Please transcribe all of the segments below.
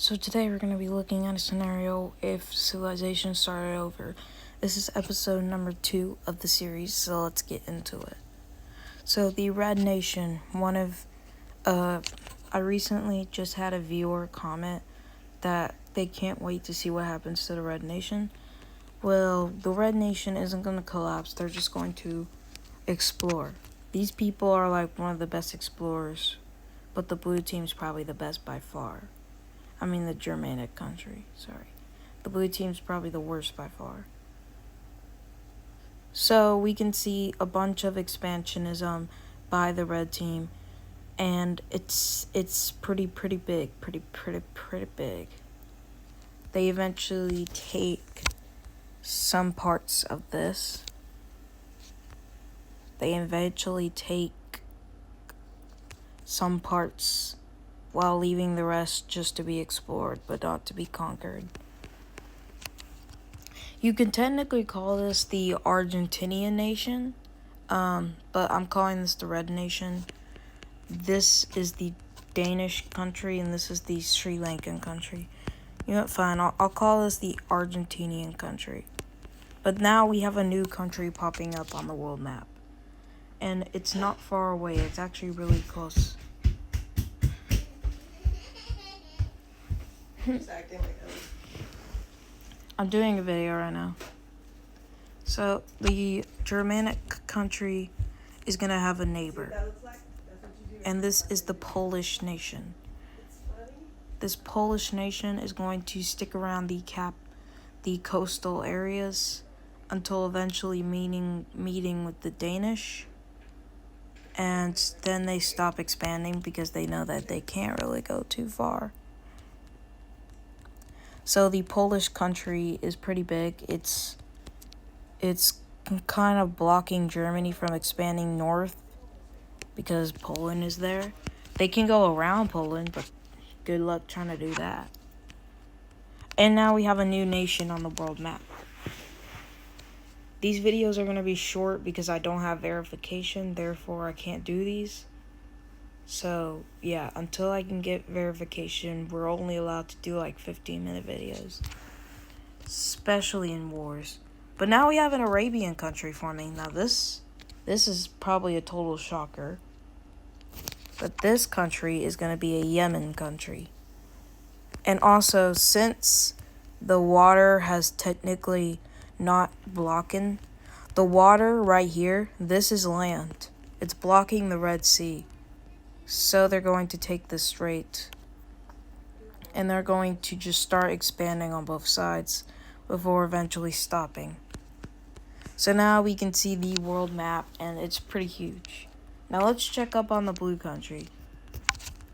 So today we're going to be looking at a scenario if Civilization started over. This is episode number 2 of the series, so let's get into it. So the Red Nation, I recently just had a viewer comment that they can't wait to see what happens to the Red Nation. Well, the Red Nation isn't going to collapse, they're just going to explore. These people are like one of the best explorers, but the blue team's probably the best by far. I mean the Germanic country, sorry. The blue team's probably the worst by far. So we can see a bunch of expansionism by the red team, and it's pretty big, pretty big. They eventually take some parts of this. They eventually take some parts while leaving the rest just to be explored, but not to be conquered. You can technically call this the Argentinian nation, but I'm calling this the Red Nation. This is the Danish country, and this is the Sri Lankan country. You know what, fine, I'll call this the Argentinian country. But now we have a new country popping up on the world map. And it's not far away, it's actually really close. I'm doing a video right now. So the Germanic country is going to have a neighbor. And this is the Polish nation. This Polish nation is going to stick around the coastal areas until eventually meeting with the Danish. And then they stop expanding because they know that they can't really go too far. So the Polish country is pretty big. It's kind of blocking Germany from expanding north because Poland is there. They can go around Poland, but good luck trying to do that. And now we have a new nation on the world map. These videos are going to be short because I don't have verification, therefore I can't do these. So, yeah, until I can get verification, we're only allowed to do like 15-minute videos. Especially in wars. But now we have an Arabian country forming. Now this is probably a total shocker. But this country is going to be a Yemen country. And also, since the water has technically not blocking, the water right here, this is land. It's blocking the Red Sea. So they're going to take the strait, and they're going to just start expanding on both sides before eventually stopping. So now we can see the world map, and it's pretty huge. Now let's check up on the blue country.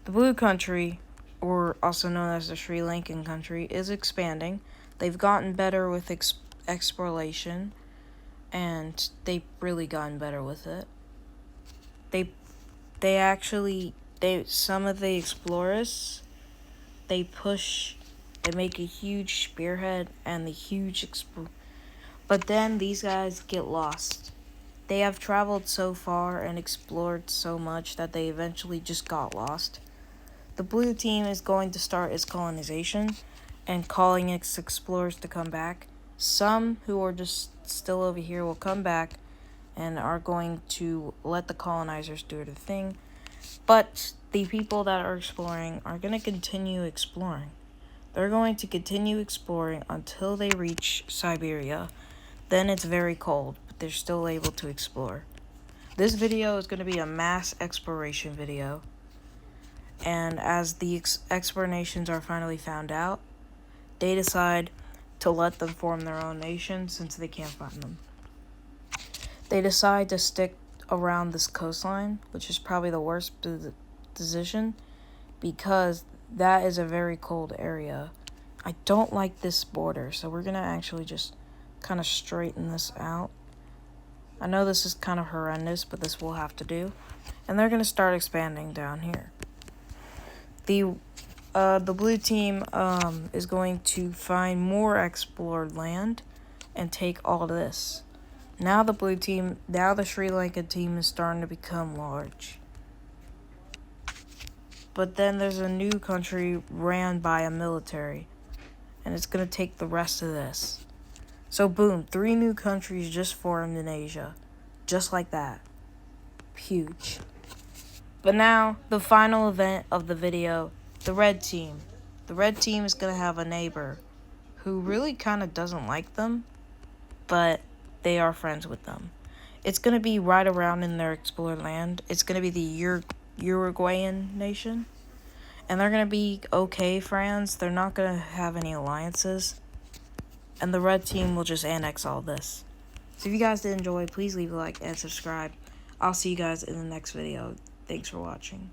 The blue country, or also known as the Sri Lankan country, is expanding. They've gotten better with exploration, and they've really gotten better with it. Some of the explorers, they make a huge spearhead and but then these guys get lost. They have traveled so far and explored so much that they eventually just got lost. The blue team is going to start its colonization and calling its explorers to come back. Some who are just still over here will come back and are going to let the colonizers do their thing. But the people that are exploring are going to continue exploring. They're going to continue exploring until they reach Siberia. Then it's very cold, but they're still able to explore. This video is going to be a mass exploration video. And as the explanations are finally found out, they decide to let them form their own nation since they can't find them. They decide to stick around this coastline, which is probably the worst position because that is a very cold area. I don't like this border, so we're going to actually just kind of straighten this out. I know this is kind of horrendous, but this will have to do. And they're going to start expanding down here. The blue team is going to find more explored land and take all this. Now the Sri Lanka team is starting to become large. but then there's a new country ran by a military, and it's gonna take the rest of this. So boom, 3 new countries just formed in Asia. Just like that. Huge. But now, the final event of the video, the red team. The red team is gonna have a neighbor who really kind of doesn't like them, but they are friends with them. It's gonna be right around in their explored land. It's gonna be the Uruguayan nation. And they're gonna be okay friends. They're not gonna have any alliances. And the red team will just annex all this. So if you guys did enjoy, please leave a like and subscribe. I'll see you guys in the next video. Thanks for watching.